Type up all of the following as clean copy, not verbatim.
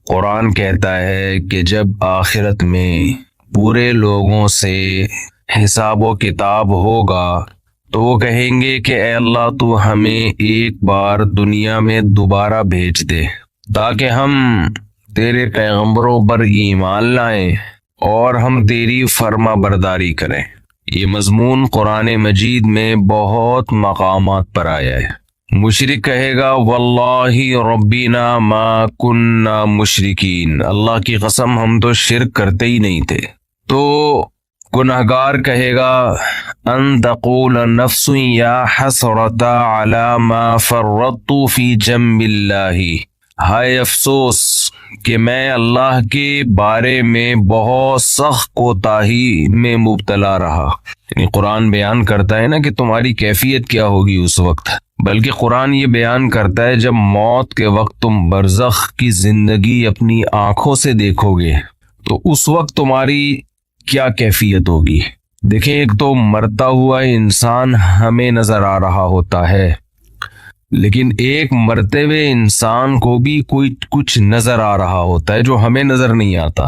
قرآن کہتا ہے کہ جب آخرت میں پورے لوگوں سے حساب و کتاب ہوگا تو وہ کہیں گے کہ اے اللہ تو ہمیں ایک بار دنیا میں دوبارہ بھیج دے تاکہ ہم تیرے پیغمبروں پر ایمان لائیں اور ہم تیری فرما برداری کریں۔ یہ مضمون قرآن مجید میں بہت مقامات پر آیا ہے۔ مشرک کہے گا واللہ ربنا ما کننا مشرکین، اللہ کی قسم ہم تو شرک کرتے ہی نہیں تھے۔ تو گنہگار کہے گا ان تقول نفس یا حسرتا علی ما فرطت فی جنب اللہ، ہائے افسوس کہ میں اللہ کے بارے میں بہت سخت کوتاہی میں مبتلا رہا۔ یعنی قرآن بیان کرتا ہے نا کہ تمہاری کیفیت کیا ہوگی اس وقت، بلکہ قرآن یہ بیان کرتا ہے جب موت کے وقت تم برزخ کی زندگی اپنی آنکھوں سے دیکھو گے تو اس وقت تمہاری کیا کیفیت ہوگی۔ دیکھیں، ایک تو مرتا ہوا انسان ہمیں نظر آ رہا ہوتا ہے، لیکن ایک مرتے ہوئے انسان کو بھی کوئی کچھ نظر آ رہا ہوتا ہے جو ہمیں نظر نہیں آتا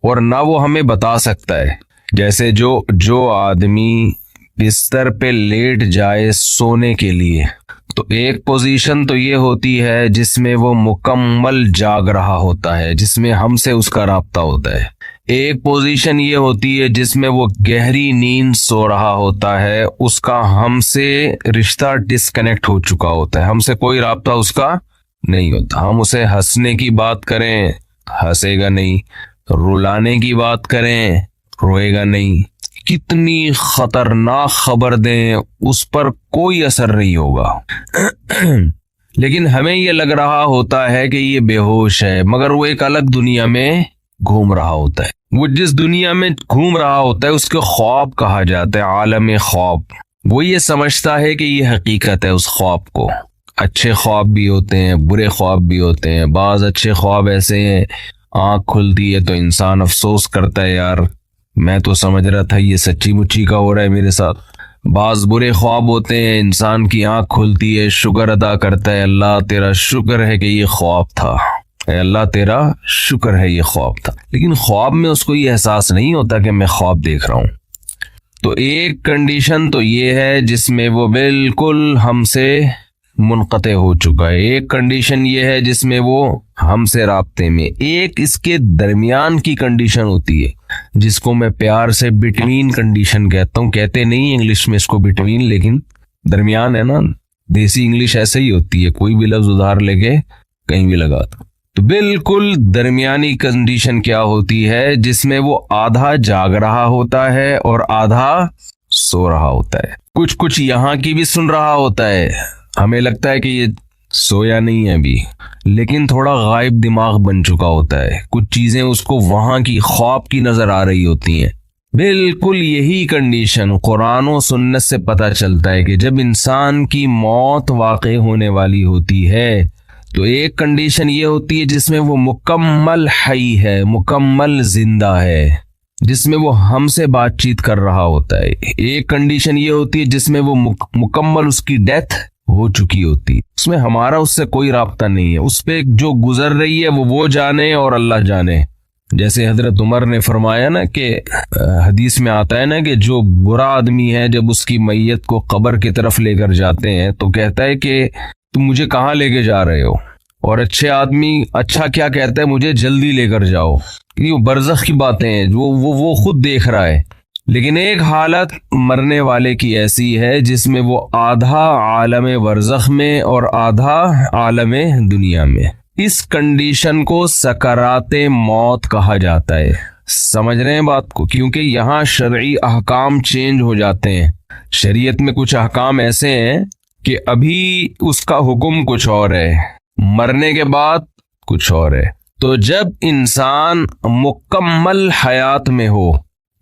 اور نہ وہ ہمیں بتا سکتا ہے۔ جیسے جو آدمی بستر پہ لیٹ جائے سونے کے لیے تو ایک پوزیشن تو یہ ہوتی ہے جس میں وہ مکمل جاگ رہا ہوتا ہے، جس میں ہم سے اس کا رابطہ ہوتا ہے۔ ایک پوزیشن یہ ہوتی ہے جس میں وہ گہری نیند سو رہا ہوتا ہے، اس کا ہم سے رشتہ ڈسکنیکٹ ہو چکا ہوتا ہے، ہم سے کوئی رابطہ اس کا نہیں ہوتا۔ ہم اسے ہنسنے کی بات کریں ہنسے گا نہیں، رلانے کی بات کریں روئے گا نہیں، کتنی خطرناک خبر دیں اس پر کوئی اثر نہیں ہوگا۔ لیکن ہمیں یہ لگ رہا ہوتا ہے کہ یہ بے ہوش ہے، مگر وہ ایک الگ دنیا میں گھوم رہا ہوتا ہے۔ وہ جس دنیا میں گھوم رہا ہوتا ہے اس کے خواب کہا جاتا ہے، عالم خواب۔ وہ یہ سمجھتا ہے کہ یہ حقیقت ہے اس خواب کو۔ اچھے خواب بھی ہوتے ہیں، برے خواب بھی ہوتے ہیں۔ بعض اچھے خواب ایسے ہیں آنکھ کھلتی ہے تو انسان افسوس کرتا ہے، یار میں تو سمجھ رہا تھا یہ سچی مچی کا ہو رہا ہے میرے ساتھ۔ بعض برے خواب ہوتے ہیں، انسان کی آنکھ کھلتی ہے، شکر ادا کرتا ہے، اللہ تیرا شکر ہے کہ یہ خواب تھا، اے اللہ تیرا شکر ہے یہ خواب تھا۔ لیکن خواب میں اس کو یہ احساس نہیں ہوتا کہ میں خواب دیکھ رہا ہوں۔ تو ایک کنڈیشن تو یہ ہے جس میں وہ بالکل ہم سے منقطع ہو چکا ہے، ایک کنڈیشن یہ ہے جس میں وہ ہم سے رابطے میں، ایک اس کے درمیان کی کنڈیشن ہوتی ہے جس کو میں پیار سے بٹوین کنڈیشن کہتا ہوں۔ کہتے نہیں انگلش میں اس کو بٹوین، لیکن درمیان ہے نا، دیسی انگلش ایسے ہی ہوتی ہے، کوئی بھی لفظ ادھار لے کے کہیں بھی لگا دو۔ تو بالکل درمیانی کنڈیشن کیا ہوتی ہے جس میں وہ آدھا جاگ رہا ہوتا ہے اور آدھا سو رہا ہوتا ہے۔ کچھ یہاں کی بھی سن رہا ہوتا ہے، ہمیں لگتا ہے کہ یہ سویا نہیں ہے ابھی، لیکن تھوڑا غائب دماغ بن چکا ہوتا ہے، کچھ چیزیں اس کو وہاں کی خواب کی نظر آ رہی ہوتی ہیں۔ بالکل یہی کنڈیشن قرآن و سنت سے پتہ چلتا ہے کہ جب انسان کی موت واقع ہونے والی ہوتی ہے تو ایک کنڈیشن یہ ہوتی ہے جس میں وہ مکمل حی ہے، مکمل زندہ ہے، جس میں وہ ہم سے بات چیت کر رہا ہوتا ہے۔ ایک کنڈیشن یہ ہوتی ہے جس میں وہ مکمل اس کی ڈیتھ ہو چکی ہوتی، اس میں ہمارا اس سے کوئی رابطہ نہیں ہے، اس پہ جو گزر رہی ہے وہ جانے اور اللہ جانے۔ جیسے حضرت عمر نے فرمایا نا کہ حدیث میں آتا ہے نا کہ جو برا آدمی ہے جب اس کی میت کو قبر کی طرف لے کر جاتے ہیں تو کہتا ہے کہ تم مجھے کہاں لے کے جا رہے ہو، اور اچھے آدمی اچھا کیا کہتا ہے، مجھے جلدی لے کر جاؤ۔ یہ برزخ کی باتیں ہیں جو وہ خود دیکھ رہا ہے۔ لیکن ایک حالت مرنے والے کی ایسی ہے جس میں وہ آدھا عالم برزخ میں اور آدھا عالم دنیا میں۔ اس کنڈیشن کو سکرات موت کہا جاتا ہے۔ سمجھ رہے ہیں بات کو؟ کیونکہ یہاں شرعی احکام چینج ہو جاتے ہیں۔ شریعت میں کچھ احکام ایسے ہیں کہ ابھی اس کا حکم کچھ اور ہے، مرنے کے بعد کچھ اور ہے۔ تو جب انسان مکمل حیات میں ہو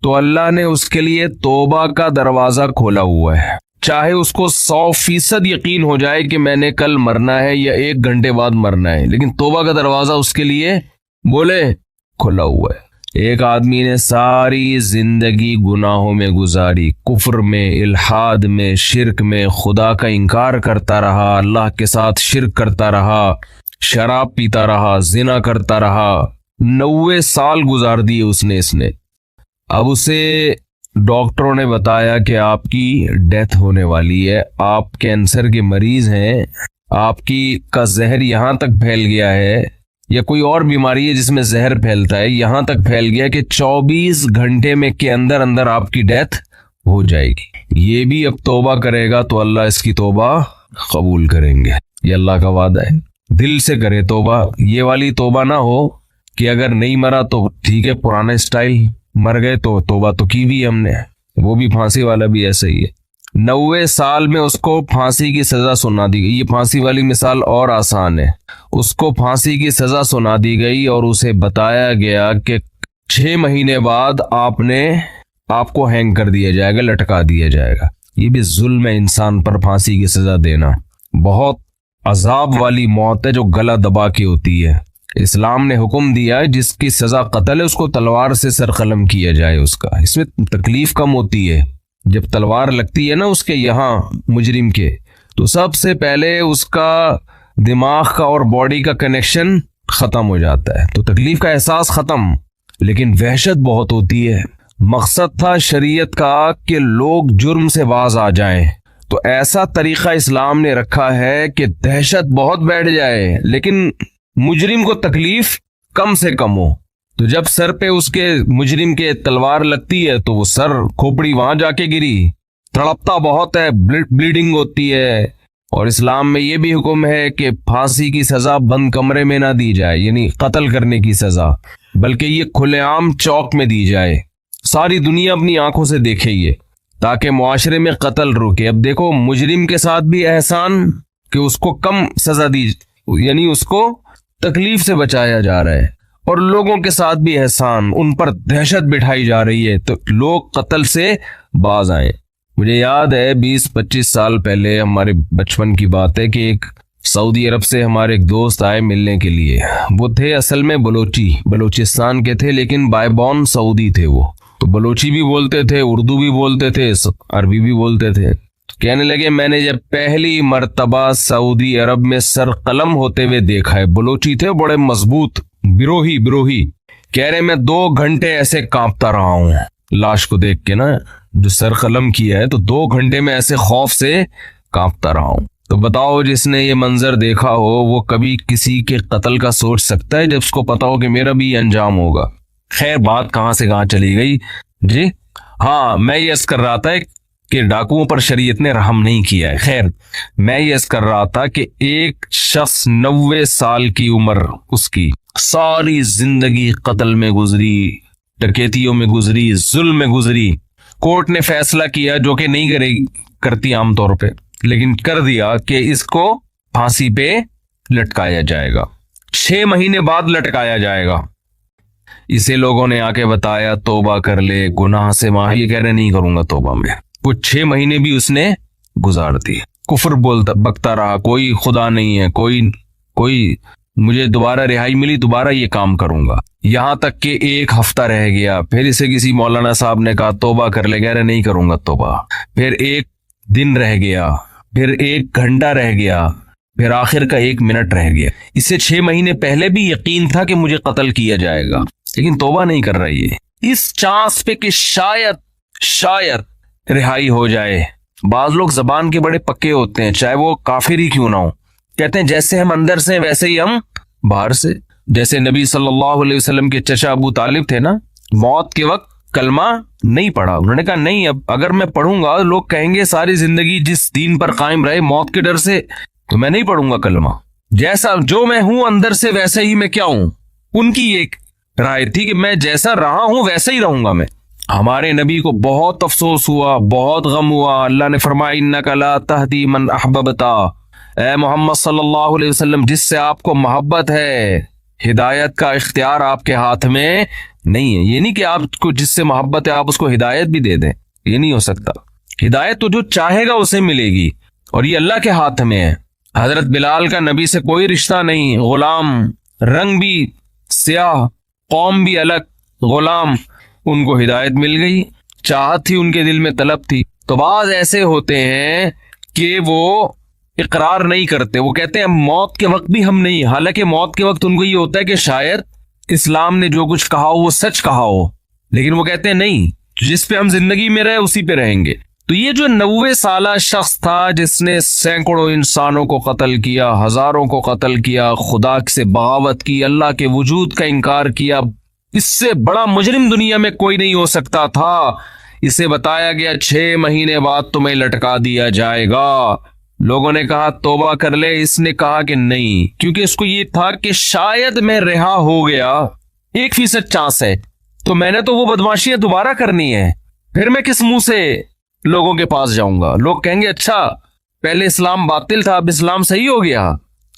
تو اللہ نے اس کے لیے توبہ کا دروازہ کھولا ہوا ہے، چاہے اس کو 100% یقین ہو جائے کہ میں نے کل مرنا ہے یا 1 گھنٹے بعد مرنا ہے، لیکن توبہ کا دروازہ اس کے لیے بولے کھلا ہوا ہے۔ ایک آدمی نے ساری زندگی گناہوں میں گزاری، کفر میں، الحاد میں، شرک میں، خدا کا انکار کرتا رہا، اللہ کے ساتھ شرک کرتا رہا، شراب پیتا رہا، زنا کرتا رہا، 90 سال گزار دیے اس نے۔ اب اسے ڈاکٹروں نے بتایا کہ آپ کی ڈیتھ ہونے والی ہے، آپ کینسر کے مریض ہیں، آپ کا زہر یہاں تک پھیل گیا ہے، یا کوئی اور بیماری ہے جس میں زہر پھیلتا ہے، یہاں تک پھیل گیا کہ 24 گھنٹے میں کے اندر آپ کی ڈیتھ ہو جائے گی۔ یہ بھی اب توبہ کرے گا تو اللہ اس کی توبہ قبول کریں گے، یہ اللہ کا وعدہ ہے۔ دل سے کرے توبہ، یہ والی توبہ نہ ہو کہ اگر نہیں مرا تو ٹھیک ہے، پرانا اسٹائل، مر گئے تو توبہ تو کی بھی ہم نے۔ وہ بھی پھانسی والا بھی ایسا ہی ہے، 90 سال میں اس کو پھانسی کی سزا سنا دی گئی۔ یہ پھانسی والی مثال اور آسان ہے، اس کو پھانسی کی سزا سنا دی گئی اور اسے بتایا گیا کہ 6 مہینے بعد آپ کو ہینگ کر دیا جائے گا، لٹکا دیا جائے گا۔ یہ بھی ظلم ہے انسان پر پھانسی کی سزا دینا، بہت عذاب والی موت ہے جو گلا دبا کے ہوتی ہے۔ اسلام نے حکم دیا ہے جس کی سزا قتل ہے اس کو تلوار سے سر قلم کیا جائے، اس میں تکلیف کم ہوتی ہے۔ جب تلوار لگتی ہے نا اس کے یہاں مجرم کے، تو سب سے پہلے اس کا دماغ کا اور باڈی کا کنیکشن ختم ہو جاتا ہے، تو تکلیف کا احساس ختم، لیکن وحشت بہت ہوتی ہے۔ مقصد تھا شریعت کا کہ لوگ جرم سے باز آ جائیں، تو ایسا طریقہ اسلام نے رکھا ہے کہ دہشت بہت بیٹھ جائے لیکن مجرم کو تکلیف کم سے کم ہو۔ تو جب سر پہ اس کے مجرم کے تلوار لگتی ہے تو وہ سر کھوپڑی وہاں جا کے گری، تڑپتا بہت ہے، بلیڈنگ ہوتی ہے۔ اور اسلام میں یہ بھی حکم ہے کہ پھانسی کی سزا بند کمرے میں نہ دی جائے، یعنی قتل کرنے کی سزا، بلکہ یہ کھلے عام چوک میں دی جائے، ساری دنیا اپنی آنکھوں سے دیکھے یہ، تاکہ معاشرے میں قتل رکے۔ اب دیکھو مجرم کے ساتھ بھی احسان کہ اس کو کم سزا دی، یعنی اس کو تکلیف سے بچایا جا رہا ہے، اور لوگوں کے ساتھ بھی احسان، ان پر دہشت بٹھائی جا رہی ہے تو لوگ قتل سے باز آئیں۔ مجھے یاد ہے 20-25 سال پہلے ہمارے بچپن کی بات ہے کہ ایک سعودی عرب سے ہمارے ایک دوست آئے ملنے کے لیے۔ وہ تھے اصل میں بلوچستان کے تھے، لیکن بائی بورن سعودی تھے۔ وہ تو بلوچی بھی بولتے تھے، اردو بھی بولتے تھے، عربی بھی بولتے تھے۔ کہنے لگے میں نے جب پہلی مرتبہ سعودی عرب میں سر قلم ہوتے ہوئے دیکھا ہے، بلوچی تھے بڑے مضبوط، بروہی، کہہ رہے میں 2 گھنٹے ایسے کانپتا رہا ہوں لاش کو دیکھ کے نا، جو سر قلم کیا ہے، تو 2 گھنٹے میں ایسے خوف سے کانپتا رہا ہوں۔ تو بتاؤ جس نے یہ منظر دیکھا ہو وہ کبھی کسی کے قتل کا سوچ سکتا ہے جب اس کو پتا ہو کہ میرا بھی یہ انجام ہوگا؟ خیر بات کہاں سے کہاں چلی گئی جی۔ ہاں میں یہ عرض کر رہا تھا کہ ڈاکوؤں پر شریعت نے رحم نہیں کیا ہے۔ خیر میں یہ عرض کر رہا تھا کہ ایک شخص 90 سال کی عمر، اس کی ساری زندگی قتل میں گزری، ڈکیتیوں میں گزری، ظلم میں گزری۔ کورٹ نے فیصلہ کیا جو کہ نہیں کرتی عام طور پہ، لیکن کر دیا کہ اس کو پھانسی پہ لٹکایا جائے گا، 6 مہینے بعد لٹکایا جائے گا۔ اسے لوگوں نے آ کے بتایا توبہ کر لے، گناہ سے معافی، یہ کہہ رہے نہیں کروں گا توبہ میں۔ وہ 6 مہینے بھی اس نے گزار دیے، کفر بکتا رہا، کوئی خدا نہیں ہے، کوئی مجھے دوبارہ رہائی ملی دوبارہ یہ کام کروں گا، یہاں تک کہ 1 ہفتہ رہ گیا۔ پھر اسے کسی مولانا صاحب نے کہا توبہ کر لے، کہہ رہے نہیں کروں گا توبہ۔ پھر 1 دن رہ گیا، پھر 1 گھنٹہ رہ گیا، پھر آخر کا 1 منٹ رہ گیا۔ اسے 6 مہینے پہلے بھی یقین تھا کہ مجھے قتل کیا جائے گا، لیکن توبہ نہیں کر رہی ہے، اس چانس پہ کہ شاید رہائی ہو جائے۔ بعض لوگ زبان کے بڑے پکے ہوتے ہیں، چاہے وہ کافر ہی کیوں نہ ہو، کہتے ہیں جیسے ہم اندر سے ویسے ہی ہم باہر سے۔ جیسے نبی صلی اللہ علیہ وسلم کے چچا ابو طالب تھے نا، موت کے وقت کلمہ نہیں پڑھا، انہوں نے کہا نہیں، اب اگر میں پڑھوں گا لوگ کہیں گے ساری زندگی جس دین پر قائم رہے موت کے ڈر سے، تو میں نہیں پڑھوں گا کلمہ، جیسا جو میں ہوں اندر سے ویسے ہی میں کیا ہوں۔ ان کی ایک رائے تھی کہ میں جیسا رہا ہوں ویسے ہی رہوں گا میں۔ ہمارے نبی کو بہت افسوس ہوا، بہت غم ہوا، اللہ نے فرمایا انک لا تہدی من احببت، اے محمد صلی اللہ علیہ وسلم جس سے آپ کو محبت ہے، ہدایت کا اختیار آپ کے ہاتھ میں نہیں ہے۔ یہ نہیں کہ آپ کو جس سے محبت ہے آپ اس کو ہدایت بھی دے دیں، یہ نہیں ہو سکتا۔ ہدایت تو جو چاہے گا اسے ملے گی، اور یہ اللہ کے ہاتھ میں ہے۔ حضرت بلال کا نبی سے کوئی رشتہ نہیں، غلام، رنگ بھی سیاہ، قوم بھی الگ، غلام، ان کو ہدایت مل گئی، چاہت تھی ان کے دل میں، طلب تھی۔ تو بعض ایسے ہوتے ہیں کہ وہ اقرار نہیں کرتے. وہ کہتے ہیں موت کے وقت بھی ہم نہیں. حالانکہ موت کے وقت ان کو یہ ہوتا ہے کہ شاید اسلام نے جو کچھ کہا ہو وہ سچ کہا ہو, لیکن وہ کہتے ہیں نہیں, جس پہ ہم زندگی میں رہے اسی پہ رہیں گے. تو یہ جو 90 سالہ شخص تھا جس نے سینکڑوں انسانوں کو قتل کیا, ہزاروں کو قتل کیا, خدا سے بغاوت کی, اللہ کے وجود کا انکار کیا, اس سے بڑا مجرم دنیا میں کوئی نہیں ہو سکتا تھا. اسے بتایا گیا 6 مہینے بعد تمہیں لٹکا دیا جائے گا. لوگوں نے کہا توبہ کر لے. اس نے کہا کہ نہیں, کیونکہ اس کو یہ تھا کہ شاید میں رہا ہو گیا, 1% چانس ہے, تو میں نے تو وہ بدماشیاں دوبارہ کرنی ہے, پھر میں کس منہ سے لوگوں کے پاس جاؤں گا. لوگ کہیں گے اچھا پہلے اسلام باطل تھا اب اسلام صحیح ہو گیا.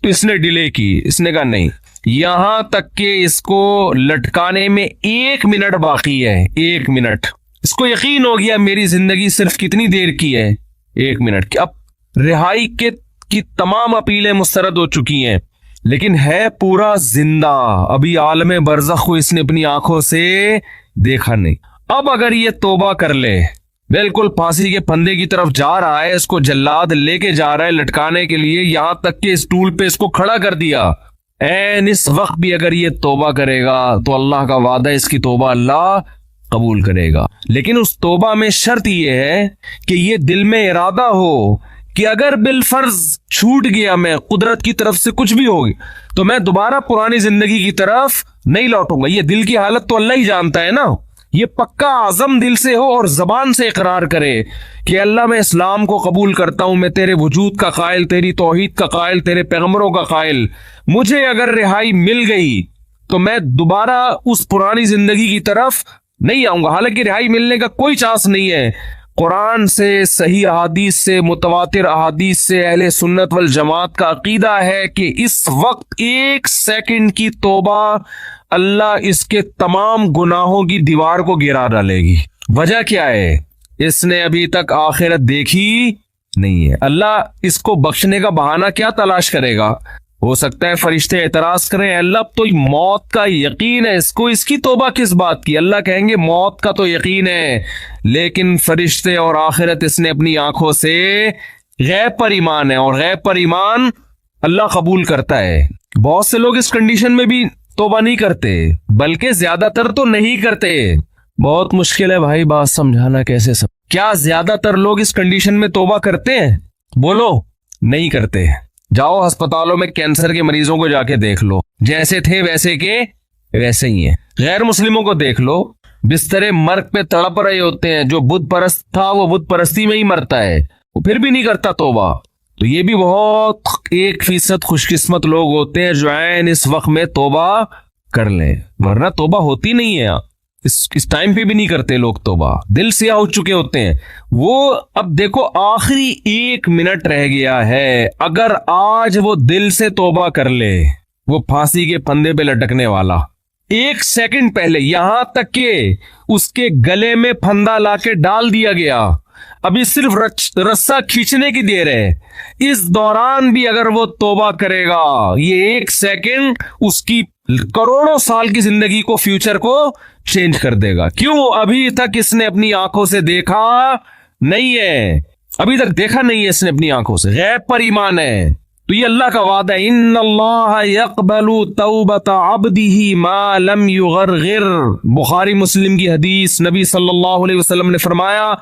تو اس نے ڈیلے کی. اس نے کہا نہیں, یہاں تک کہ اس کو لٹکانے میں 1 منٹ باقی ہے. 1 منٹ. اس کو یقین ہو گیا میری زندگی صرف کتنی دیر کی ہے, 1 منٹ کی. اب رہائی کی تمام اپیلیں مسترد ہو چکی ہیں, لیکن ہے پورا زندہ. ابھی عالم برزخ کو اس نے اپنی آنکھوں سے دیکھا نہیں. اب اگر یہ توبہ کر لے, بالکل پھانسی کے پھندے کی طرف جا رہا ہے, اس کو جلاد لے کے جا رہا ہے لٹکانے کے لیے, یہاں تک کہ اس ٹول پہ اس کو کھڑا کر دیا. اس وقت بھی اگر یہ توبہ کرے گا تو اللہ کا وعدہ اس کی توبہ اللہ قبول کرے گا. لیکن اس توبہ میں شرط یہ ہے کہ یہ دل میں ارادہ ہو کہ اگر بالفرض چھوٹ گیا میں, قدرت کی طرف سے کچھ بھی ہوگی, تو میں دوبارہ پرانی زندگی کی طرف نہیں لوٹوں گا. یہ دل کی حالت تو اللہ ہی جانتا ہے نا. یہ پکا عزم دل سے ہو اور زبان سے اقرار کرے کہ اللہ میں اسلام کو قبول کرتا ہوں, میں تیرے وجود کا قائل, تیری توحید کا قائل, تیرے پیغمبروں کا قائل. مجھے اگر رہائی مل گئی تو میں دوبارہ اس پرانی زندگی کی طرف نہیں آؤں گا. حالانکہ رہائی ملنے کا کوئی چانس نہیں ہے. قرآن سے, صحیح احادیث سے, متواتر احادیث سے اہل سنت والجماعت کا عقیدہ ہے کہ اس وقت 1 سیکنڈ کی توبہ اللہ اس کے تمام گناہوں کی دیوار کو گرا ڈالے گی. وجہ کیا ہے؟ اس نے ابھی تک آخرت دیکھی نہیں ہے. اللہ اس کو بخشنے کا بہانہ کیا تلاش کرے گا؟ ہو سکتا ہے فرشتے اعتراض کریں, اللہ تو موت کا یقین ہے اس کو, اس کی توبہ کس بات کی؟ اللہ کہیں گے موت کا تو یقین ہے, لیکن فرشتے اور آخرت اس نے اپنی آنکھوں سے غیب پر ایمان ہے, اور غیب پر ایمان اللہ قبول کرتا ہے. بہت سے لوگ اس کنڈیشن میں بھی توبہ نہیں کرتے, بلکہ زیادہ تر تو نہیں کرتے. بہت مشکل ہے بھائی بات سمجھانا کیسے سب. کیا زیادہ تر لوگ اس کنڈیشن میں توبہ کرتے ہیں؟ بولو. نہیں کرتے. جاؤ ہسپتالوں میں کینسر کے مریضوں کو جا کے دیکھ لو, جیسے تھے ویسے کے ویسے ہی ہیں. غیر مسلموں کو دیکھ لو, بسترے مرگ پہ تڑپ رہے ہوتے ہیں. جو بت پرست تھا وہ بت پرستی میں ہی مرتا ہے, وہ پھر بھی نہیں کرتا توبہ. تو یہ بھی بہت 1% خوش قسمت لوگ ہوتے ہیں جو عین اس وقت میں توبہ کر لیں, ورنہ توبہ ہوتی نہیں ہے. اس ٹائم پہ بھی نہیں کرتے لوگ توبہ, دل سیاہ ہو چکے ہوتے ہیں وہ. اب دیکھو آخری 1 منٹ رہ گیا ہے, اگر آج وہ دل سے توبہ کر لے, وہ پھانسی کے پھندے پہ لٹکنے والا. 1 سیکنڈ پہلے یہاں تک کہ اس کے گلے میں پھندا لا کے ڈال دیا گیا, ابھی صرف رسہ کھینچنے کی دیر ہے. اس دوران بھی اگر وہ توبہ کرے گا, یہ 1 سیکنڈ اس کی کروڑوں سال کی زندگی کو, فیوچر کو چینج کر دے گا. کیوں؟ ابھی تک اس نے اپنی آنکھوں سے دیکھا نہیں ہے, ابھی تک دیکھا نہیں ہے اس نے اپنی آنکھوں سے. غیب پر ایمان ہے. تو یہ اللہ کا وعدہ ہے, ان اللہ یقبل توبۃ عبدہ ما لم یغرغر. بخاری مسلم کی حدیث, نبی صلی اللہ علیہ وسلم نے فرمایا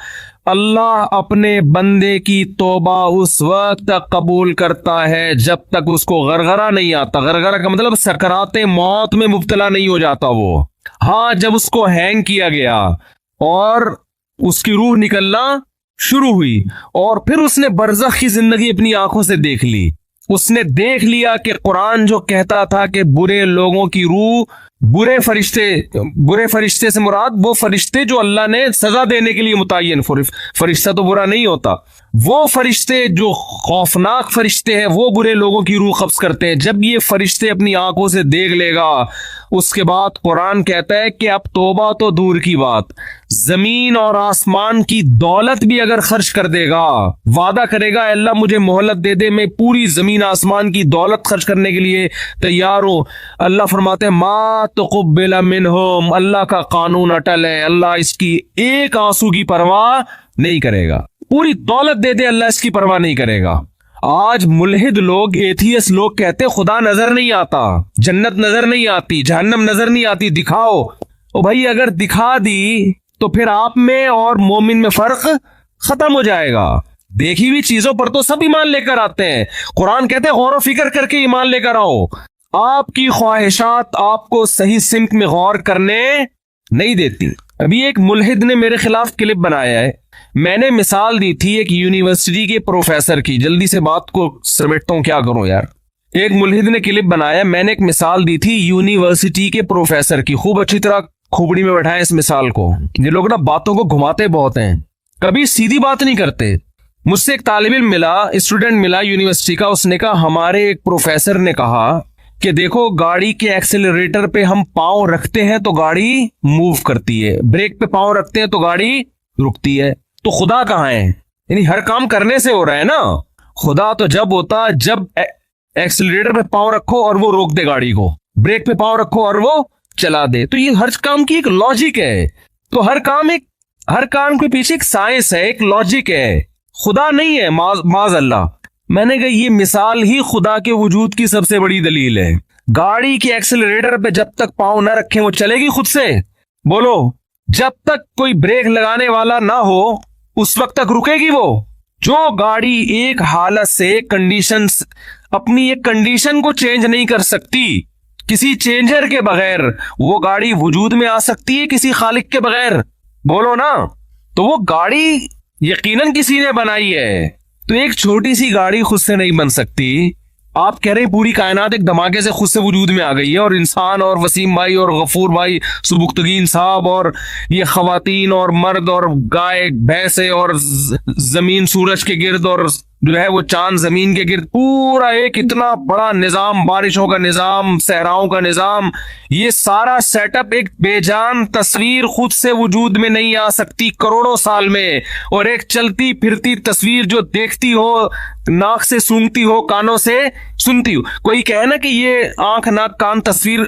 اللہ اپنے بندے کی توبہ اس وقت تک قبول کرتا ہے جب تک اس کو غرغرہ نہیں آتا. غرغرہ کا مطلب سکرات موت میں مبتلا نہیں ہو جاتا وہ. ہاں, جب اس کو ہینگ کیا گیا اور اس کی روح نکلنا شروع ہوئی, اور پھر اس نے برزخ کی زندگی اپنی آنکھوں سے دیکھ لی. اس نے دیکھ لیا کہ قرآن جو کہتا تھا کہ برے لوگوں کی روح, برے فرشتے سے مراد وہ فرشتے جو اللہ نے سزا دینے کے لیے متعین. فرشتہ تو برا نہیں ہوتا, وہ فرشتے جو خوفناک فرشتے ہیں وہ برے لوگوں کی روح قبض کرتے ہیں. جب یہ فرشتے اپنی آنکھوں سے دیکھ لے گا, اس کے بعد قرآن کہتا ہے کہ اب توبہ تو دور کی بات, زمین اور آسمان کی دولت بھی اگر خرچ کر دے گا, وعدہ کرے گا اللہ مجھے مہلت دے دے, میں پوری زمین آسمان کی دولت خرچ کرنے کے لیے تیار ہوں. اللہ فرماتے ہیں ما تقبل منہم, اللہ کا قانون اٹل ہے, اللہ اس کی ایک آنسو کی پرواہ نہیں کرے گا. پوری دولت دے دے اللہ اس کی پرواہ نہیں کرے گا. آج ملحد لوگ، ایتھیس لوگ کہتے ہیں خدا نظر نہیں آتا، جنت نظر نہیں آتی، جہنم نظر نہیں آتی، دکھاؤ۔ او بھائی اگر دکھا دی تو پھر آپ میں اور مومن میں فرق ختم ہو جائے گا۔ دیکھی ہوئی چیزوں پر تو سب ایمان لے کر آتے ہیں، قرآن کہتے ہیں غور و فکر کر کے ایمان لے کر آؤ۔ آپ کی خواہشات آپ کو صحیح سمت میں غور کرنے نہیں دیتی۔ ابھی ایک ملحد نے میرے خلاف کلپ بنایا ہے، میں نے مثال دی تھی ایک یونیورسٹی کے پروفیسر کی، جلدی سے بات کو سمیٹتا ہوں، کیا کروں یار۔ ایک ملحد نے کلپ بنایا، میں نے ایک مثال دی تھی یونیورسٹی کے پروفیسر کی، خوب اچھی طرح کھوپڑی میں بٹھائیں اس مثال کو۔ یہ لوگ نا باتوں کو گھماتے بہت ہیں، کبھی سیدھی بات نہیں کرتے۔ مجھ سے ایک طالب علم ملا، اسٹوڈنٹ ملا یونیورسٹی کا، اس نے کہا ہمارے ایک پروفیسر نے کہا کہ دیکھو گاڑی کے ایکسیلریٹر پہ ہم پاؤں رکھتے ہیں تو گاڑی موو کرتی ہے، بریک پہ پاؤں رکھتے ہیں تو گاڑی رکتی ہے۔ تو خدا کہاں ہے؟ یعنی ہر کام کرنے سے ہو رہا ہے نا۔ خدا تو جب ہوتا جب ایکسیلریٹر پہ پاؤں رکھو اور وہ روک دے گاڑی کو، بریک پہ پاؤں رکھو اور وہ چلا دے۔ تو یہ ہر کام کی ایک لاجک ہے، تو ہر کام کے پیچھے ایک سائنس ہے، ایک لاجک ہے، خدا نہیں ہے معاذ اللہ۔ میں نے کہا یہ مثال ہی خدا کے وجود کی سب سے بڑی دلیل ہے۔ گاڑی کے ایکسیلریٹر پہ جب تک پاؤں نہ رکھیں وہ چلے گی خود سے؟ بولو، جب تک کوئی بریک لگانے والا نہ ہو اس وقت تک رکے گی وہ؟ جو گاڑی ایک حالت سے اپنی ایک کنڈیشن کو چینج نہیں کر سکتی، کسی چینجر کے بغیر وہ گاڑی وجود میں آ سکتی ہے کسی خالق کے بغیر؟ بولو نا۔ تو وہ گاڑی یقیناً کسی نے بنائی ہے، تو ایک چھوٹی سی گاڑی خود سے نہیں بن سکتی۔ آپ کہہ رہے ہیں پوری کائنات ایک دھماکے سے خود سے وجود میں آ گئی ہے، اور انسان اور وسیم بھائی اور غفور بھائی سبکتگین صاحب اور یہ خواتین اور مرد اور گائے بھینسیں اور زمین سورج کے گرد اور جو ہے وہ چاند زمین کے گرد، پورا ایک اتنا بڑا نظام، بارشوں کا نظام، صحراؤں کا نظام، یہ سارا سیٹ اپ ایک بے جان تصویر خود سے وجود میں نہیں آ سکتی کروڑوں سال میں۔ اور ایک چلتی پھرتی تصویر جو دیکھتی ہو، ناک سے سونگتی ہو، کانوں سے سنتی ہو، کوئی کہے نا کہ یہ آنکھ ناک کان تصویر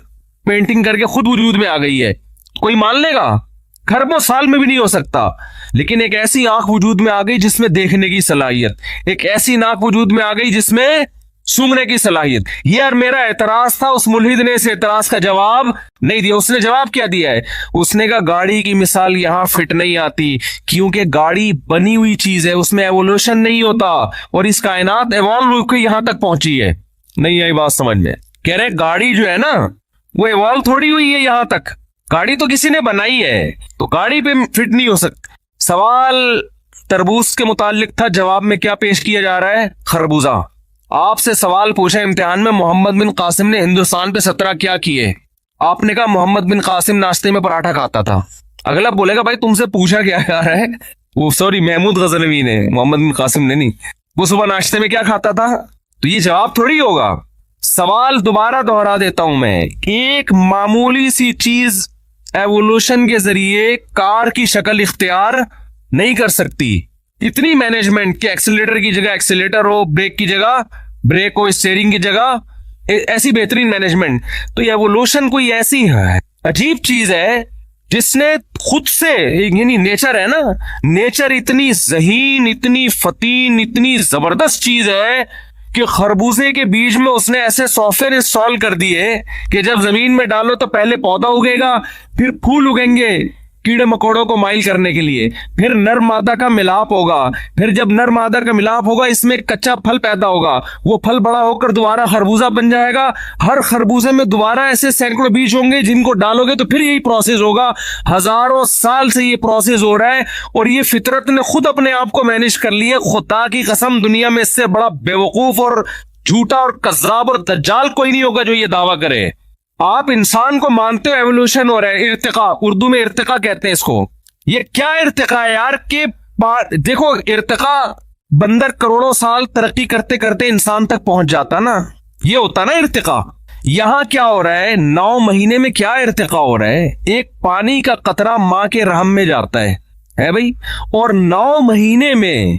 پینٹنگ کر کے خود وجود میں آ گئی ہے، کوئی مان لے گا؟ خربوں سال میں بھی نہیں ہو سکتا۔ لیکن ایک ایسی آنکھ وجود میں آ گئی جس میں دیکھنے کی صلاحیت، ایک ایسی ناک وجود میں آ گئی جس میں سونگنے کی صلاحیت۔ یہ اور میرا اعتراض تھا، اس ملحد نے اس اعتراض کا جواب نہیں دیا۔ اس نے جواب کیا دیا ہے؟ اس نے کہا گاڑی کی مثال یہاں فٹ نہیں آتی، کیونکہ گاڑی بنی ہوئی چیز ہے، اس میں ایوولوشن نہیں ہوتا، اور اس کائنات ایوالو ہو کے یہاں تک پہنچی ہے۔ نہیں آئی بات سمجھ میں؟ کہہ رہے گاڑی جو ہے نا وہ ایوالو تھوڑی ہوئی ہے یہاں تک، گاڑی تو کسی نے بنائی ہے، تو گاڑی پہ فٹ نہیں ہو سکتی۔ سوال تربوز کے متعلق تھا، جواب میں کیا پیش کیا جا رہا ہے؟ خربوزہ۔ آپ سے سوال پوچھا امتحان میں، محمد بن قاسم نے ہندوستان پہ 17 کیا کیے؟ آپ نے کہا محمد بن قاسم ناشتے میں پراٹھا کھاتا تھا۔ اگلا بولے گا بھائی تم سے پوچھا کیا جا رہا ہے؟ وہ سوری محمود غزنوی نے، محمد بن قاسم نے نہیں، وہ صبح ناشتے میں کیا کھاتا تھا؟ تو یہ جواب تھوڑی ہوگا۔ سوال دوبارہ دہرا دیتا ہوں میں، ایک معمولی سی چیز ایوولوشن کے ذریعے کار کی شکل اختیار نہیں کر سکتی۔ اتنی مینجمنٹ کہ ایکسیلیٹر کی جگہ ایکسیلیٹر ہو، بریک کی جگہ بریک ہو، اسٹیئرنگ کی جگہ ایسی بہترین مینجمنٹ۔ تو یہ ایوولوشن کوئی ایسی ہے عجیب چیز ہے جس نے خود سے، یعنی نیچر ہے نا، نیچر اتنی ذہین، اتنی فتین، اتنی زبردست چیز ہے کہ خربوزے کے بیج میں اس نے ایسے سافٹ ویئر انسٹال کر دیے کہ جب زمین میں ڈالو تو پہلے پودا اگے گا، پھر پھول اگیں گے کیڑے مکوڑوں کو مائل کرنے کے لیے، پھر نر مادہ کا ملاپ ہوگا، پھر جب نر مادہ کا ملاپ ہوگا اس میں کچا پھل پیدا ہوگا، وہ پھل بڑا ہو کر دوبارہ خربوزہ بن جائے گا، ہر خربوزے میں دوبارہ ایسے سینکڑوں بیج ہوں گے جن کو ڈالو گے تو پھر یہی پروسیس ہوگا۔ ہزاروں سال سے یہ پروسیس ہو رہا ہے، اور یہ فطرت نے خود اپنے آپ کو مینج کر لیا۔ خدا کی قسم دنیا میں اس سے بڑا بیوقوف اور جھوٹا اور کذاب اور دجال کوئی نہیں ہوگا جو یہ دعویٰ کرے۔ آپ انسان کو مانتے ہو ایوولوشن ہو رہا ہے، ارتقاء، اردو میں ارتقاء کہتے ہیں اس کو۔ یہ کیا ارتقاء ہے یار؟ کہ دیکھو ارتقاء، بندر کروڑوں سال ترقی کرتے کرتے انسان تک پہنچ جاتا نا، یہ ہوتا نا ارتقاء۔ یہاں کیا ہو رہا ہے؟ 9 مہینے میں کیا ارتقاء ہو رہا ہے؟ ایک پانی کا قطرہ ماں کے رحم میں جاتا ہے بھائی، اور 9 مہینے میں